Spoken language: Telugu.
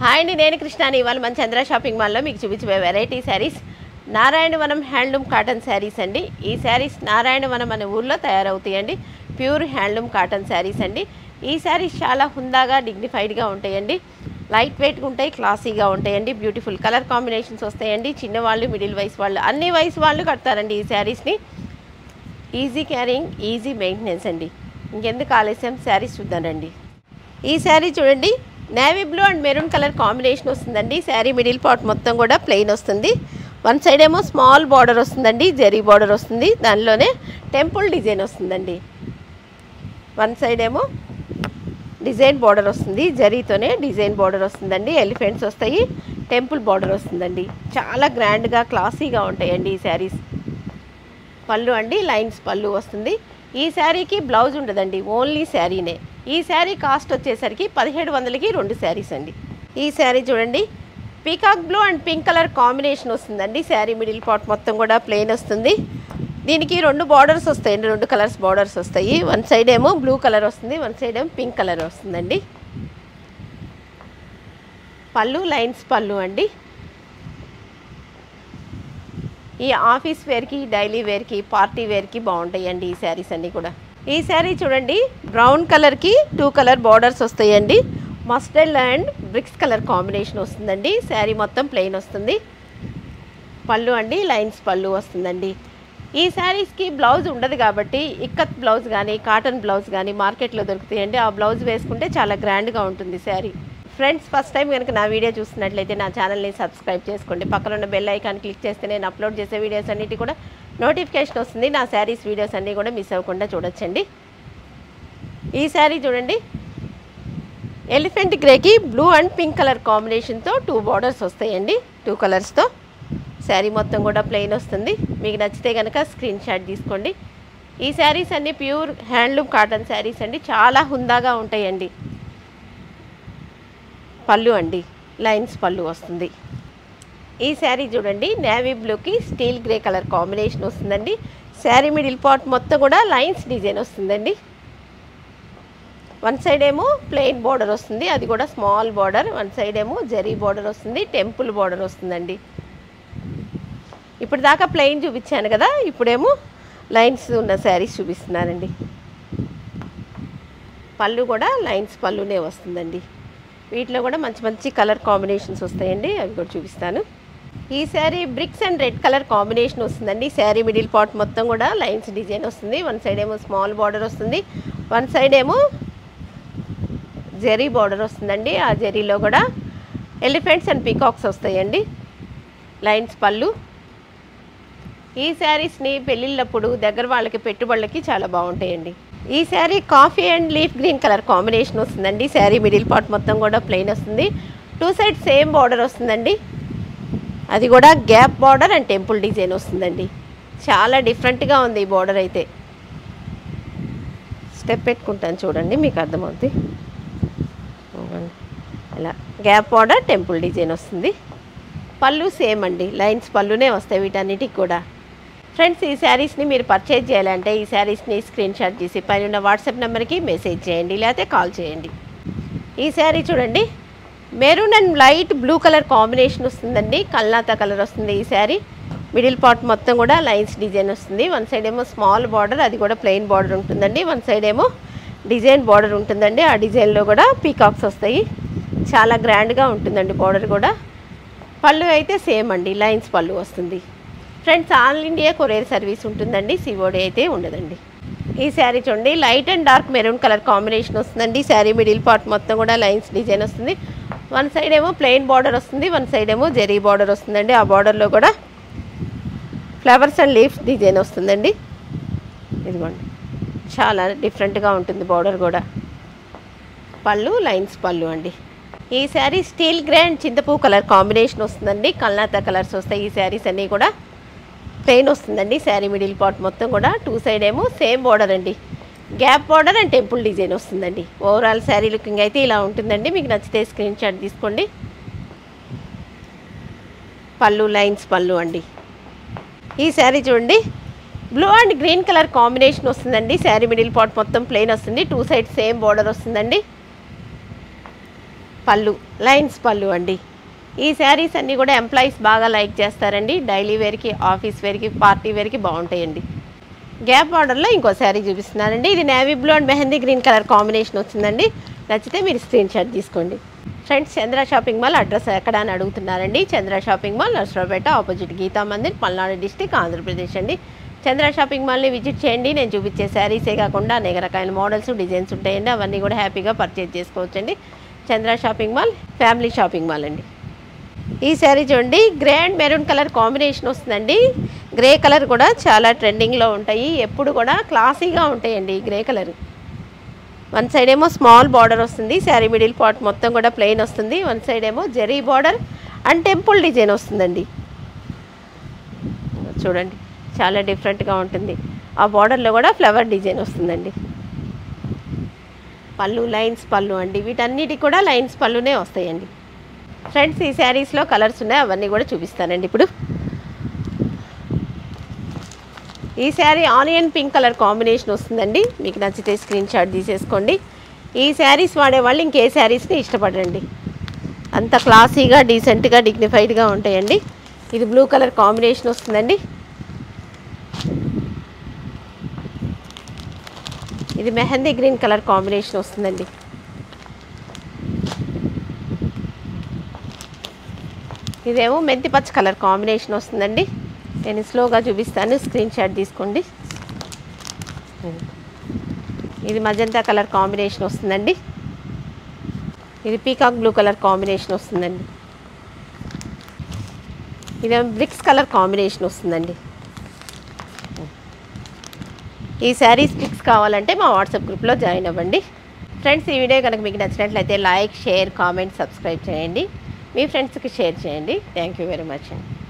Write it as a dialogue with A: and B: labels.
A: హాయ్ అండి, నేను కృష్ణాని. ఇవాళ మన చంద్ర షాపింగ్ మాల్లో మీకు చూపించే variety saris Narayanavanam handloom cotton saris అండి. ఈ శారీస్ నారాయణవనం అనే ఊర్లో తయారవుతాయండి. ప్యూర్ హ్యాండ్లూమ్ కాటన్ శారీస్ అండి. ఈ శారీస్ చాలా హుందాగా డిగ్నిఫైడ్గా ఉంటాయండి. లైట్ వెయిట్గా ఉంటాయి, క్లాసీగా ఉంటాయండి. బ్యూటిఫుల్ కలర్ కాంబినేషన్స్ వస్తాయండి. చిన్నవాళ్ళు, మిడిల్ వయసు వాళ్ళు, అన్ని వయసు వాళ్ళు కడతారండి ఈ శారీస్ని. ఈజీ క్యారింగ్, ఈజీ మెయింటెనెన్స్ అండి. ఇంకెందుకు ఆలస్యం, శారీస్ చూద్దానండి. ఈ శారీ చూడండి, navy blue and maroon colour combination వస్తుందండి. శారీ మిడిల్ పార్ట్ మొత్తం కూడా ప్లెయిన్ వస్తుంది. వన్ సైడ్ ఏమో స్మాల్ బార్డర్ వస్తుందండి, జరీ బార్డర్ వస్తుంది. దానిలోనే టెంపుల్ డిజైన్ వస్తుందండి. వన్ సైడ్ ఏమో డిజైన్ బార్డర్ వస్తుంది, జరీతోనే డిజైన్ బార్డర్ వస్తుందండి. ఎలిఫెంట్స్ వస్తాయి, టెంపుల్ బార్డర్ వస్తుందండి. చాలా గ్రాండ్గా, క్లాసీగా ఉంటాయండి ఈ శారీస్. పళ్ళు అండి, లైన్స్ పళ్ళు వస్తుంది. ఈ శారీకి బ్లౌజ్ ఉండదండి, ఓన్లీ శారీనే. ఈ శారీ కాస్ట్ వచ్చేసరికి 1700కి 2 శారీస్ అండి. ఈ శారీ చూడండి, peacock blue and pink colour combination వస్తుందండి. శారీ మిడిల్ పార్ట్ మొత్తం కూడా ప్లెయిన్ వస్తుంది. దీనికి 2 బార్డర్స్ వస్తాయండి, 2 కలర్స్ బార్డర్స్ వస్తాయి. వన్ సైడ్ ఏమో బ్లూ కలర్ వస్తుంది, వన్ సైడ్ ఏమో పింక్ కలర్ వస్తుందండి. పళ్ళు లైన్స్ పళ్ళు అండి. ఈ ఆఫీస్ వేర్కి, డైలీ వేర్కి, పార్టీ వేర్కి బాగుంటాయండి ఈ శారీస్ అన్నీ కూడా. ఈ శారీ చూడండి, బ్రౌన్ కలర్కి 2 కలర్ బార్డర్స్ వస్తాయండి. Mustard and bricks colour combination వస్తుందండి. శారీ మొత్తం ప్లెయిన్ వస్తుంది. పళ్ళు అండి, లైన్స్ పళ్ళు వస్తుందండి. ఈ శారీస్కి బ్లౌజ్ ఉండదు కాబట్టి ఇక్కత్ బ్లౌజ్ కానీ, కాటన్ బ్లౌజ్ కానీ మార్కెట్లో దొరుకుతాయండి. ఆ బ్లౌజ్ వేసుకుంటే చాలా గ్రాండ్గా ఉంటుంది శారీ. ఫ్రెండ్స్, ఫస్ట్ టైం కనుక నా వీడియో చూస్తున్నట్లయితే నా ఛానల్ని సబ్స్క్రైబ్ చేసుకోండి. పక్కన ఉన్న బెల్ ఐకాన్ క్లిక్ చేస్తే నేను అప్లోడ్ చేసే వీడియోస్ అన్నిటి కూడా నోటిఫికేషన్ వస్తుంది. నా శారీస్ వీడియోస్ అన్నీ కూడా మిస్ అవ్వకుండా చూడొచ్చండి. ఈ శారీ చూడండి, ఎలిఫెంట్ గ్రేకి బ్లూ అండ్ పింక్ కలర్ కాంబినేషన్తో 2 బార్డర్స్ వస్తాయండి. 2 కలర్స్తో శారీ మొత్తం కూడా ప్లెయిన్ వస్తుంది. మీకు నచ్చితే కనుక స్క్రీన్ షాట్ తీసుకోండి. ఈ శారీస్ అన్నీ ప్యూర్ హ్యాండ్లూమ్ కాటన్ శారీస్ అండి. చాలా హుందాగా ఉంటాయండి. పళ్ళు అండి, లైన్స్ పళ్ళు వస్తుంది. ఈ శారీ చూడండి, నేవీ బ్లూకి స్టీల్ గ్రే కలర్ కాంబినేషన్ వస్తుందండి. శారీ మిడిల్ పార్ట్ మొత్తం కూడా లైన్స్ డిజైన్ వస్తుందండి. వన్ సైడ్ ఏమో ప్లెయిన్ బార్డర్ వస్తుంది, అది కూడా స్మాల్ బార్డర్. వన్ సైడ్ ఏమో జరీ బార్డర్ వస్తుంది, టెంపుల్ బార్డర్ వస్తుందండి. ఇప్పుడు దాకా ప్లెయిన్ చూపించాను కదా, ఇప్పుడేమో లైన్స్ ఉన్న శారీస్ చూపిస్తున్నానండి. పళ్ళు కూడా లైన్స్ పళ్ళునే వస్తుందండి. వీటిలో కూడా మంచి మంచి కలర్ కాంబినేషన్స్ వస్తాయండి, అవి కూడా చూపిస్తాను. ఈ sari bricks and red colour combination వస్తుందండి. శారీ మిడిల్ పార్ట్ మొత్తం కూడా లైన్స్ డిజైన్ వస్తుంది. వన్ సైడ్ ఏమో స్మాల్ బార్డర్ వస్తుంది, వన్ సైడ్ ఏమో జరీ బార్డర్ వస్తుందండి. ఆ జరీలో కూడా ఎలిఫెంట్స్ అండ్ పీకాక్స్ వస్తాయండి. లైన్స్ పళ్ళు. ఈ శారీస్ని పెళ్ళిళ్ళప్పుడు దగ్గర వాళ్ళకి, పెట్టుబడులకి చాలా బాగుంటాయండి. ఈ sari coffee and leaf green colour combination వస్తుందండి. శారీ మిడిల్ పార్ట్ మొత్తం కూడా ప్లెయిన్ వస్తుంది. 2 సైడ్ సేమ్ బార్డర్ వస్తుందండి, అది కూడా gap border and temple design వస్తుందండి. చాలా డిఫరెంట్గా ఉంది ఈ బార్డర్ అయితే. స్టెప్ పెట్టుకుంటాను చూడండి, మీకు అర్థమవుతుంది. ఇలా గ్యాప్ బార్డర్, టెంపుల్ డిజైన్ వస్తుంది. పళ్ళు సేమ్ అండి, లైన్స్ పళ్ళునే వస్తాయి వీటన్నిటికి కూడా. ఫ్రెండ్స్, ఈ శారీస్ని మీరు పర్చేజ్ చేయాలంటే ఈ శారీస్ని స్క్రీన్ షాట్ చేసి పైన ఉన్న వాట్సాప్ నెంబర్కి మెసేజ్ చేయండి, లేకపోతే కాల్ చేయండి. ఈ శారీ చూడండి, maroon and light blue colour combination వస్తుందండి. కల్నాతా కలర్ వస్తుంది. ఈ శారీ మిడిల్ పార్ట్ మొత్తం కూడా లైన్స్ డిజైన్ వస్తుంది. వన్ సైడ్ ఏమో స్మాల్ బార్డర్, అది కూడా ప్లెయిన్ బార్డర్ ఉంటుందండి. వన్ సైడ్ ఏమో డిజైన్ బార్డర్ ఉంటుందండి. ఆ డిజైన్లో కూడా పీకాక్స్ వస్తాయి. చాలా గ్రాండ్గా ఉంటుందండి బార్డర్ కూడా. పళ్ళు అయితే సేమ్ అండి, లైన్స్ పళ్ళు వస్తుంది. Friends, all India courier service ఉంటుందండి, సిఓడి అయితే ఉండదండి. ఈ శారీ చూడండి, light and dark maroon colour combination వస్తుందండి. శారీ మిడిల్ పార్ట్ మొత్తం కూడా లైన్స్ డిజైన్ వస్తుంది. వన్ సైడ్ ఏమో ప్లెయిన్ బార్డర్ వస్తుంది, వన్ సైడ్ ఏమో జరీ బార్డర్ వస్తుందండి. ఆ బార్డర్లో కూడా ఫ్లవర్స్ అండ్ లీఫ్స్ డిజైన్ వస్తుందండి. ఇదిగోండి, చాలా డిఫరెంట్గా ఉంటుంది బార్డర్ కూడా. పళ్ళు లైన్స్ పళ్ళు అండి. ఈ శారీ స్టీల్ గ్రే అండ్ చింతపూ కలర్ కాంబినేషన్ వస్తుందండి. కల్నాతా కలర్స్ వస్తాయి. ఈ శారీస్ అన్నీ కూడా ప్లెయిన్ వస్తుందండి. శారీ మిడిల్ పార్ట్ మొత్తం కూడా 2 సైడ్ ఏమో సేమ్ బార్డర్ అండి, gap border and temple design వస్తుందండి. ఓవరాల్ శారీ లుకింగ్ అయితే ఇలా ఉంటుందండి. మీకు నచ్చితే స్క్రీన్ షాట్ తీసుకోండి. పళ్ళు లైన్స్ పళ్ళు అండి. ఈ శారీ చూడండి, blue and green colour combination వస్తుందండి. శారీ మిడిల్ పార్ట్ మొత్తం ప్లెయిన్ వస్తుంది. 2 సైడ్ సేమ్ బార్డర్ వస్తుందండి. పళ్ళు లైన్స్ పళ్ళు అండి. ఈ శారీస్ అన్నీ కూడా ఎంప్లాయీస్ బాగా లైక్ చేస్తారండి. డైలీ వేర్కి, ఆఫీస్ వేర్కి, పార్టీ వేర్కి బాగుంటాయండి. గ్యాప్ బార్డర్లో ఇంకో శారీ చూపిస్తున్నానండి. ఇది navy blue and mehndi green colour combination వచ్చిందండి. నచ్చితే మీరు స్క్రీన్ షాట్ తీసుకోండి. ఫ్రెండ్స్, చంద్ర షాపింగ్ మాల్ అడ్రస్ ఎక్కడ అని అడుగుతున్నారండి. చంద్ర shopping mall Narasaraopet opposite Gita Mandir, Palnadu district, Andhra Pradesh అండి. చంద్ర షాపింగ్ మాల్ని విజిట్ చేయండి. నేను చూపించే శారీసే కాకుండా అనేక రకాల మోడల్స్, డిజైన్స్ ఉంటాయండి. అవన్నీ కూడా హ్యాపీగా పర్చేజ్ చేసుకోవచ్చండి. Chandra shopping mall family shopping mall అండి. ఈ శారీ చూడండి, grey and maroon colour combination వస్తుందండి. గ్రే కలర్ కూడా చాలా ట్రెండింగ్లో ఉంటాయి. ఎప్పుడు కూడా క్లాసీగా ఉంటాయండి ఈ గ్రే కలర్. వన్ సైడ్ ఏమో స్మాల్ బార్డర్ వస్తుంది. శారీ మిడిల్ పార్ట్ మొత్తం కూడా ప్లెయిన్ వస్తుంది. వన్ సైడ్ ఏమో zari border and temple design వస్తుందండి. చూడండి, చాలా డిఫరెంట్గా ఉంటుంది. ఆ బార్డర్లో కూడా ఫ్లవర్ డిజైన్ వస్తుందండి. పళ్ళు లైన్స్ పళ్ళు అండి. వీటన్నిటికి కూడా లైన్స్ పళ్ళునే వస్తాయండి. ఫ్రెండ్స్, ఈ శారీస్లో కలర్స్ ఉన్నాయి, అవన్నీ కూడా చూపిస్తానండి ఇప్పుడు. ఈ sari onion pink colour combination వస్తుందండి. మీకు నచ్చితే స్క్రీన్ షాట్ తీసేసుకోండి. ఈ శారీస్ వాడేవాళ్ళు ఇంకే శారీస్ని ఇష్టపడండి. అంత క్లాసీగా, డీసెంట్గా, డిగ్నిఫైడ్గా ఉంటాయండి. ఇది బ్లూ కలర్ కాంబినేషన్ వస్తుందండి. ఇది మెహందీ గ్రీన్ కలర్ కాంబినేషన్ వస్తుందండి. ఇదేమో మెంతి పచ్చ కలర్ కాంబినేషన్ వస్తుందండి. నేను స్లోగా చూపిస్తాను, స్క్రీన్ షాట్ తీసుకోండి. ఇది మజంతా కలర్ కాంబినేషన్ వస్తుందండి. ఇది పీకాక్ బ్లూ కలర్ కాంబినేషన్ వస్తుందండి. ఇదేమో బ్రిక్స్ కలర్ కాంబినేషన్ వస్తుందండి. ఈ శారీస్ పిక్స్ కావాలంటే మా వాట్సాప్ గ్రూప్లో జాయిన్ అవ్వండి. ఫ్రెండ్స్, ఈ వీడియో కనుక మీకు నచ్చినట్లయితే లైక్, షేర్, కామెంట్, సబ్స్క్రైబ్ చేయండి. మీ ఫ్రెండ్స్కి షేర్ చేయండి. థ్యాంక్ యూ వెరీ మచ్ అండి.